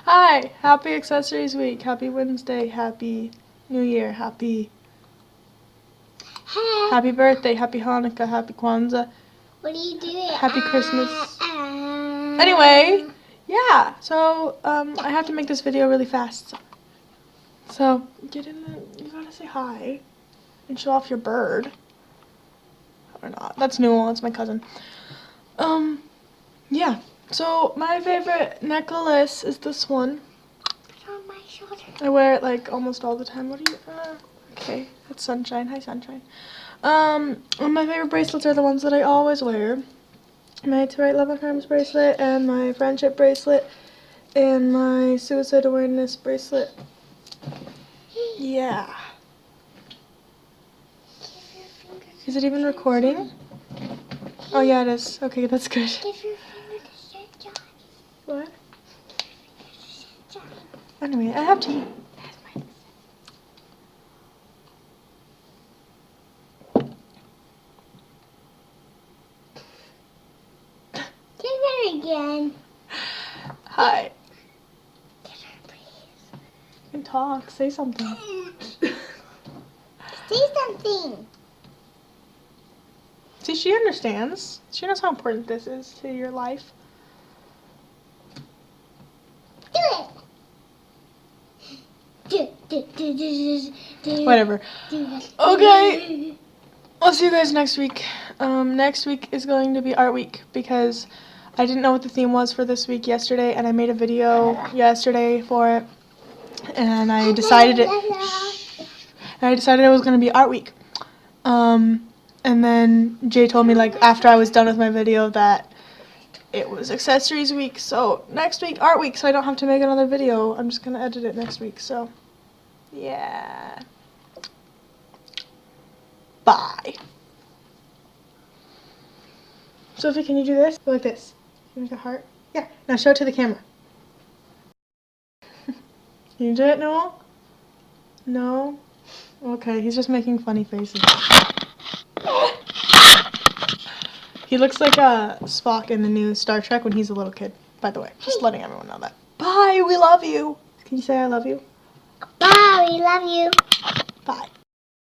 Hi, happy accessories week, happy Wednesday, happy New Year, happy birthday, happy Hanukkah, happy Kwanzaa. What are you doing? Happy Christmas. Anyway, yeah, so I have to make this video really fast. So get in the, you gotta say hi and show off your bird. Or not. That's Newell, that's my cousin. Yeah. So my favorite necklace is this one. It's on my shoulder. I wear it like almost all the time. What are you? Okay, that's Sunshine. Hi, Sunshine. And my favorite bracelets are the ones that I always wear. My To Write Love and Arms bracelet, and my friendship bracelet, and my suicide awareness bracelet. Yeah. Is it even recording? Oh yeah, it is. Okay, that's good. Give your finger to Sir John. What? Anyway, I have tea. Give it again. Hi. Give her, please. You can talk. Say something. Say something. See, she understands. She knows how important this is to your life. Do it. Whatever. Okay. I'll see you guys next week. Next week is going to be art week because I didn't know what the theme was for this week yesterday, and I made a video yesterday for it, and I decided it was going to be art week. And then Jay told me, like, after I was done with my video that it was accessories week, so next week art week, so I don't have to make another video. I'm just going to edit it next week, so yeah. Bye. Sophie, can you do this? Go like this. Can you make a heart? Yeah. Now show it to the camera. Can you do it, Noel? No? Okay, he's just making funny faces. He looks like Spock in the new Star Trek when he's a little kid, by the way. Just letting everyone know that. Bye, we love you. Can you say I love you? Bye, we love you. Bye.